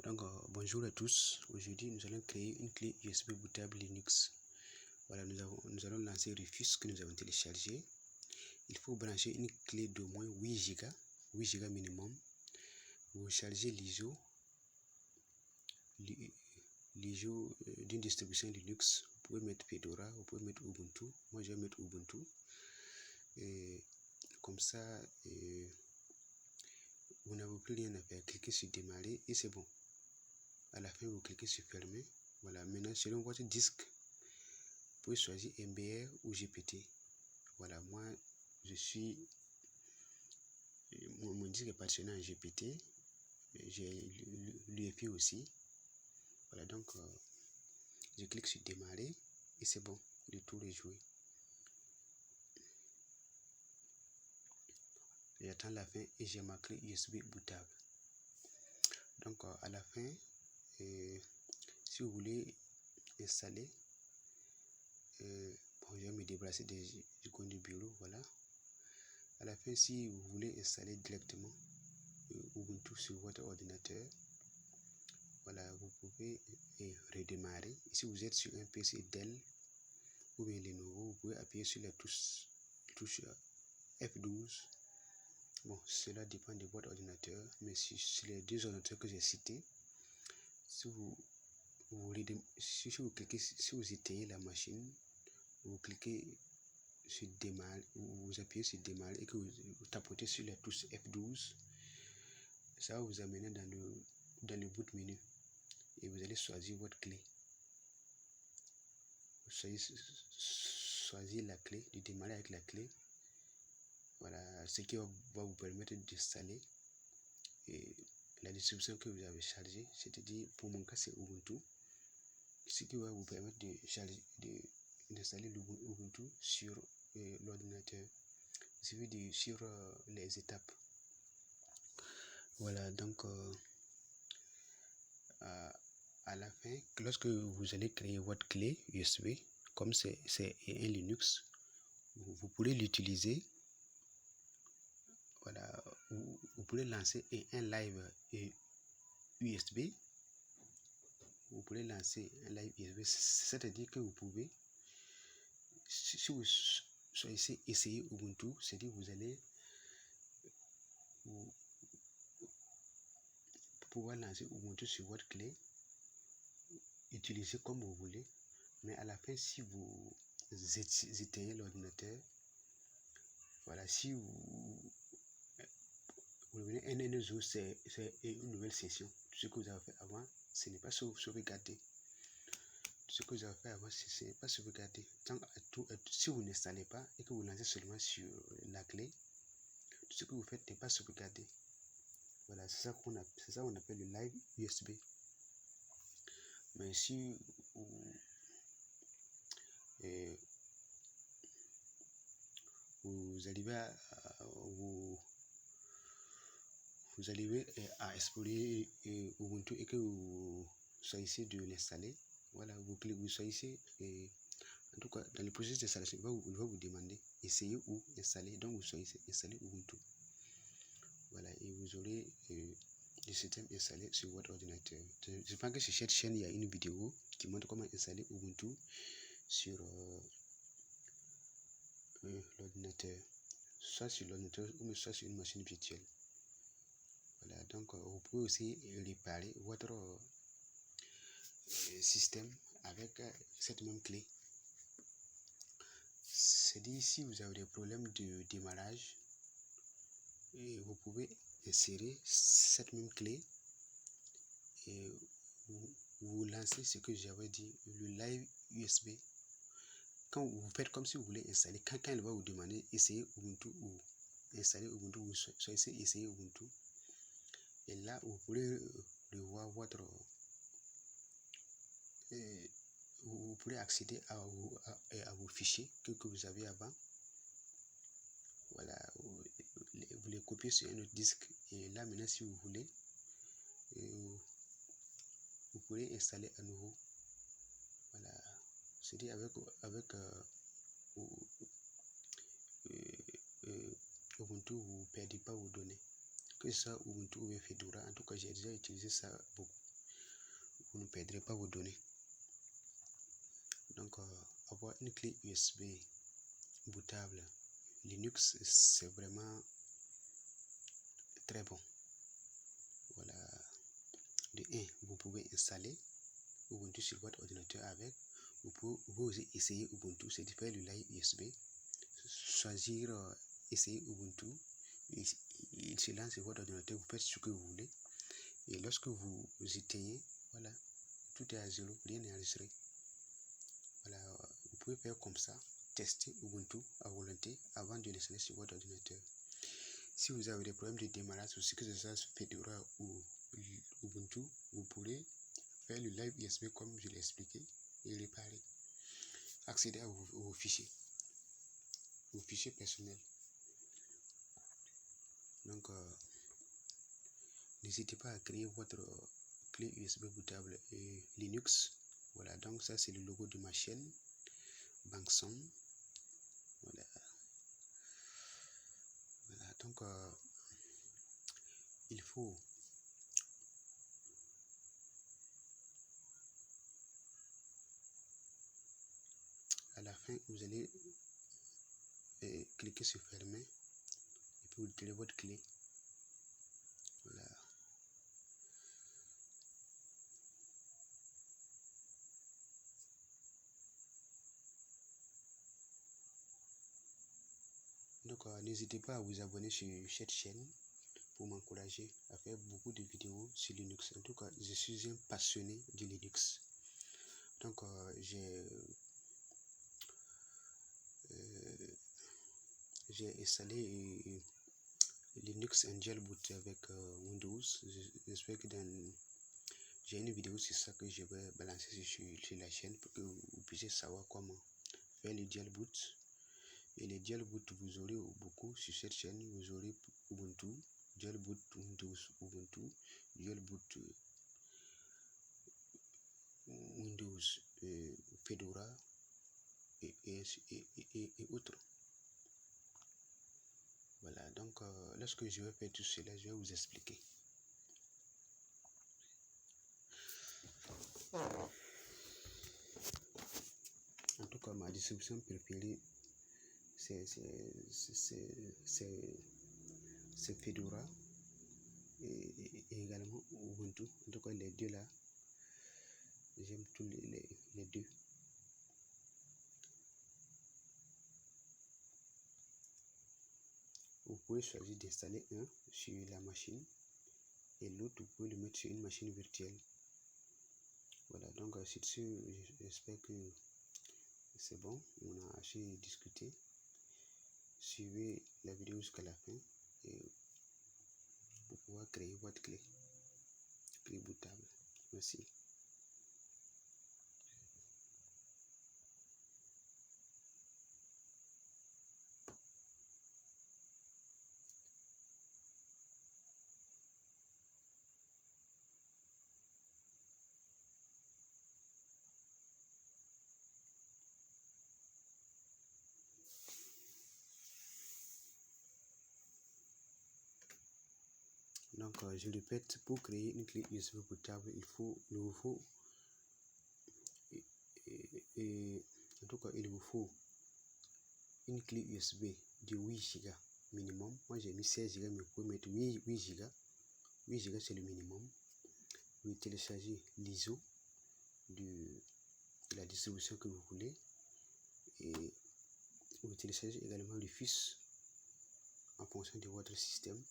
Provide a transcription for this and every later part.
Donc, bonjour à tous. Aujourd'hui, nous allons créer une clé USB bootable Linux. Voilà, nous allons lancer Rufus que nous avons téléchargé. Il faut brancher une clé d'au moins 8 Go minimum. Vous chargez l'ISO d'une distribution Linux. Vous pouvez mettre Fedora, vous pouvez mettre Ubuntu. Moi, je vais mettre Ubuntu. Et comme ça, vous n'avez plus rien à faire. Cliquez sur démarrer et c'est bon. À la fin, vous cliquez sur fermer. Voilà, maintenant, selon votre disque, vous pouvez choisir MBR ou GPT. Voilà, moi, mon disque est partitionné en GPT. J'ai l'UEFI aussi. Voilà, donc, je clique sur démarrer et c'est bon, le tour est joué. J'attends la fin et j'ai ma clé USB bootable. Donc, à la fin, si vous voulez installer, bon, je vais me débarrasser des icônes du bureau, voilà. À la fin, si vous voulez installer directement Ubuntu sur votre ordinateur, voilà, vous pouvez redémarrer. Si vous êtes sur un PC Dell ou bien Lenovo, vous pouvez appuyer sur la touche F12. Bon, cela dépend de votre ordinateur, mais sur les deux ordinateurs que j'ai cités, si vous éteignez la machine, vous cliquez sur démarrer, vous appuyez sur démarrer et que vous tapotez sur la touche F12, ça va vous amener dans le boot menu et vous allez choisir votre clé. Vous choisir la clé, de démarrer avec la clé. Voilà, ce qui va vous permettre d'installer la distribution que vous avez chargée, c'est-à-dire pour mon cas c'est Ubuntu, ce qui va vous permettre d'installer l'Ubuntu sur l'ordinateur. Il suffit de suivre les étapes. Voilà, donc à la fin, lorsque vous allez créer votre clé USB, comme c'est un Linux, vous pourrez l'utiliser. Voilà, vous pourrez lancer un live USB. Vous pourrez lancer un live USB, c'est-à-dire que vous pouvez, si vous choisissez essayer Ubuntu, c'est-à-dire vous allez pouvoir lancer Ubuntu sur votre clé, utiliser comme vous voulez, mais à la fin, si vous éteignez l'ordinateur, voilà, si vous revenez un autre jour, c'est une nouvelle session. Tout ce que vous avez fait avant, ce n'est pas sauvegardé. Tout ce que vous avez fait avant, ce n'est pas sauvegardé. Si vous n'installez pas et que vous lancez seulement sur la clé, tout ce que vous faites n'est pas sauvegardé. Voilà, c'est ça qu'on appelle le live USB. Mais si vous arrivez à explorer Ubuntu et que vous choisissez de l'installer, voilà, vous choisissez, en tout cas dans le processus d'installation, il va vous demander essayer ou installer, donc vous choisissez installer Ubuntu. Voilà, et vous aurez le système installé sur votre ordinateur. Je pense que sur cette chaîne, il y a une vidéo qui montre comment installer Ubuntu sur l'ordinateur, soit sur l'ordinateur ou soit sur une machine virtuelle. Voilà, donc vous pouvez aussi réparer votre système avec cette même clé. C'est-à-dire, si vous avez des problèmes de démarrage, vous pouvez insérer cette même clé et vous lancez ce que j'avais dit, le live USB. Quand vous faites comme si vous voulez installer, quand il va vous demander essayer Ubuntu ou installer Ubuntu, vous choisissez essayer Ubuntu. Et là, vous pourrez revoir vous pourrez accéder à vos fichiers que vous avez avant. Voilà, vous les copiez sur un autre disque. Et là, maintenant, si vous voulez, vous pourrez installer à nouveau. Voilà, c'est-à-dire avec Ubuntu, vous ne perdez pas vos données. Que ce soit Ubuntu ou Fedora, en tout cas, j'ai déjà utilisé ça beaucoup. vous ne perdrez pas vos données. Donc, avoir une clé USB bootable Linux, c'est vraiment très bon. Voilà. De 1, vous pouvez installer Ubuntu sur votre ordinateur avec. Vous pouvez aussi essayer Ubuntu, c'est de faire le live USB. Choisir, essayer Ubuntu. Il se lance sur votre ordinateur, vous faites ce que vous voulez. Et lorsque vous éteignez, voilà, tout est à zéro, rien n'est enregistré. Voilà, vous pouvez faire comme ça, tester Ubuntu à volonté avant de l'installer sur votre ordinateur. Si vous avez des problèmes de démarrage ou ce que ce soit Fedora ou Ubuntu, vous pourrez faire le live USB comme je l'ai expliqué et réparer. Accéder à vos fichiers personnels. Donc, n'hésitez pas à créer votre clé USB bootable et Linux. Voilà, donc ça c'est le logo de ma chaîne, Bangson. Voilà. Voilà, donc il faut à la fin, vous allez cliquer sur fermer et puis vous tirez votre clé. Voilà. Donc n'hésitez pas à vous abonner sur cette chaîne pour m'encourager à faire beaucoup de vidéos sur Linux. En tout cas, je suis un passionné de Linux. Donc j'ai installé Linux and Jailboot avec Windows. J'espère que j'ai une vidéo sur ça que je vais balancer sur la chaîne pour que vous puissiez savoir comment faire le jailboot. Et les jailboot, vous aurez beaucoup sur cette chaîne. Vous aurez Ubuntu, jailboot Windows, Ubuntu, jailboot Windows, Fedora et autres. Voilà, donc lorsque je vais faire tout cela, je vais vous expliquer. En tout cas, ma distribution préférée, c'est Fedora et également Ubuntu. En tout cas, les deux là, j'aime tous les deux. Vous pouvez choisir d'installer un sur la machine et l'autre, vous pouvez le mettre sur une machine virtuelle. Voilà, donc sur ce, j'espère que c'est bon, on a assez discuté. Suivez la vidéo jusqu'à la fin et pour pouvoir créer votre clé bootable. Merci. Donc je répète, pour créer une clé USB bootable, il vous faut une clé USB de 8 Go minimum. Moi j'ai mis 16 Go, mais vous pouvez mettre 8 Go. 8 Go c'est le minimum. Vous téléchargez l'ISO de la distribution que vous voulez et vous téléchargez également le fichier en fonction de votre système.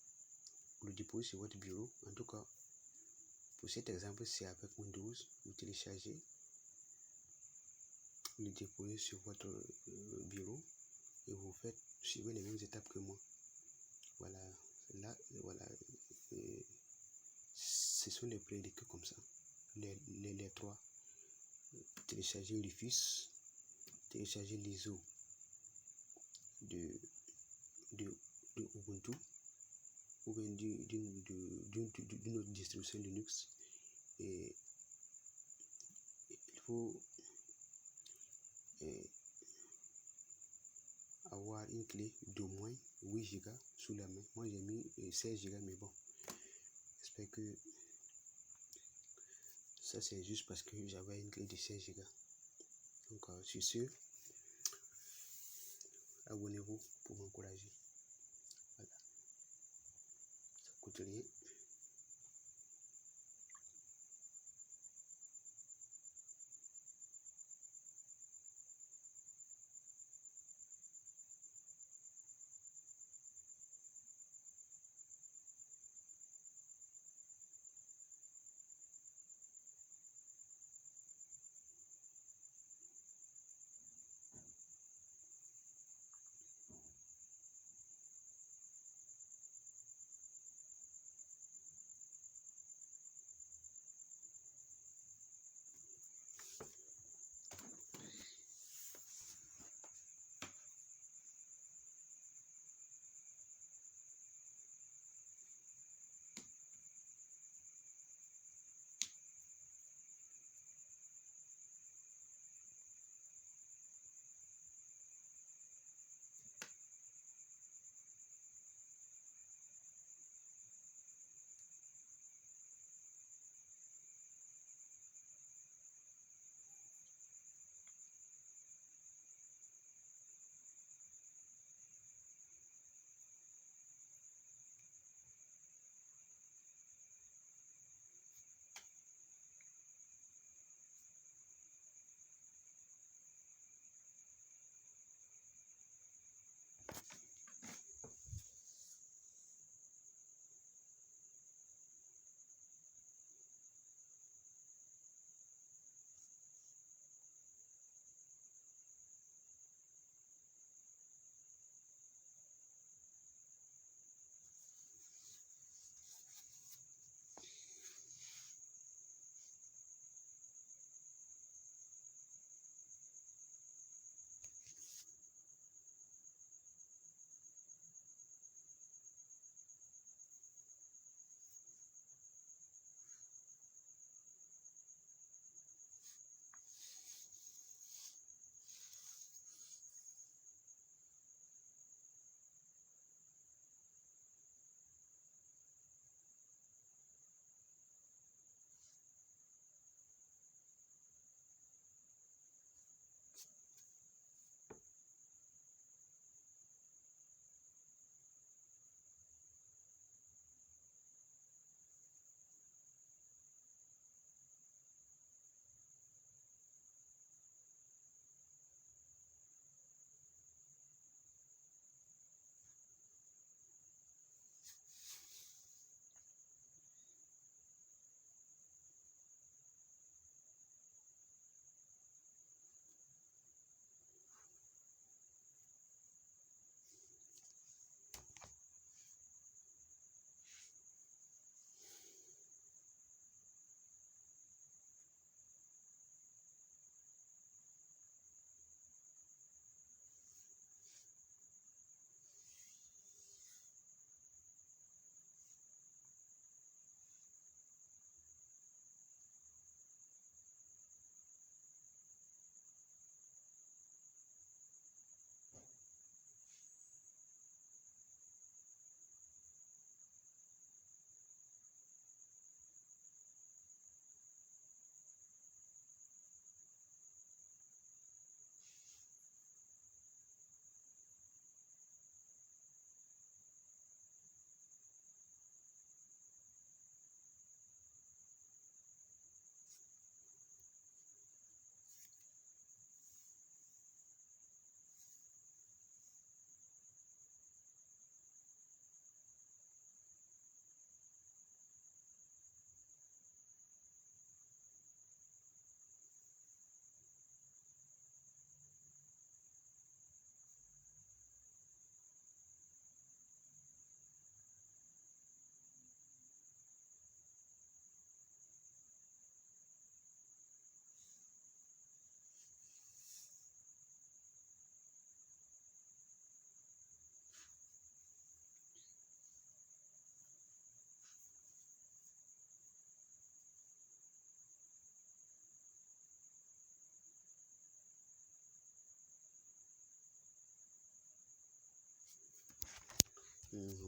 Vous le déposez sur votre bureau. En tout cas, pour cet exemple, c'est avec Windows. Vous téléchargez, vous le déposez sur votre bureau et vous suivez les mêmes étapes que moi. Voilà, là, voilà, ce sont les prérequis comme ça, les trois. Télécharger le fichier, télécharger l'ISO de Ubuntu ou bien d'une autre distribution Linux, et il faut avoir une clé d'au moins 8 Go sous la main. Moi j'ai mis 16 Go, mais bon, j'espère que Ça, c'est juste parce que j'avais une clé de 16 Go. Donc, sur ce, abonnez-vous pour m'encourager. Voilà. Ça coûte rien.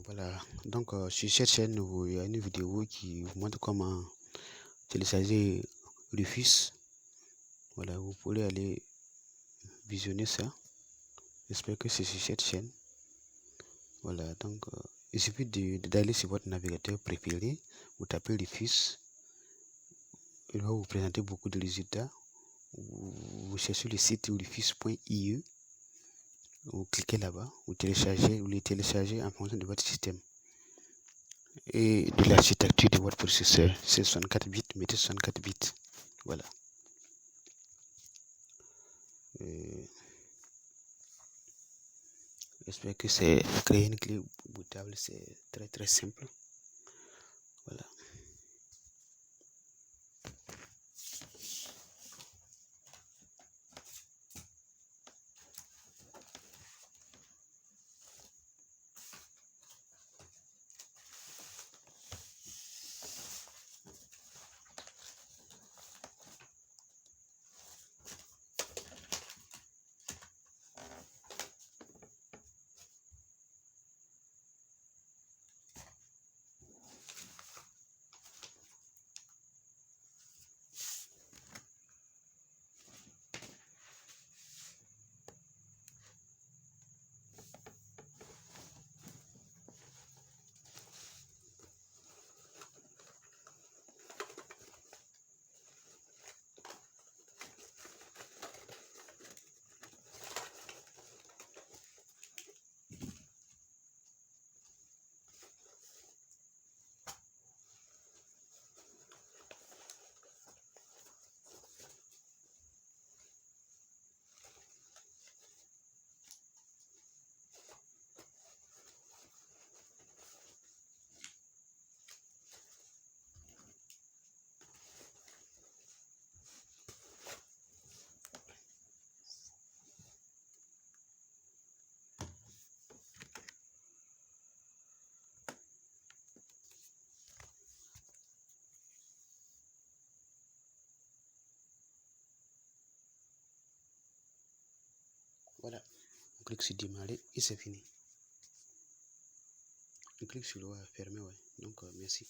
Voilà, donc sur cette chaîne, il y a une vidéo qui vous montre comment télécharger Rufus. Voilà, vous pourrez aller visionner ça. J'espère que c'est sur cette chaîne. Voilà, donc il suffit d'aller sur votre navigateur préféré, vous tapez Rufus, il va vous présenter beaucoup de résultats. Vous cherchez le site rufus.ie, vous cliquez là-bas, vous les téléchargez en fonction de votre système et de l'architecture de votre processeur. C'est 64 bits, mettez 64 bits. Voilà. J'espère que c'est créer une clé bootable, c'est très simple. Voilà. Voilà, on clique sur démarrer et c'est fini. On clique sur le fermer, ouais. Donc merci.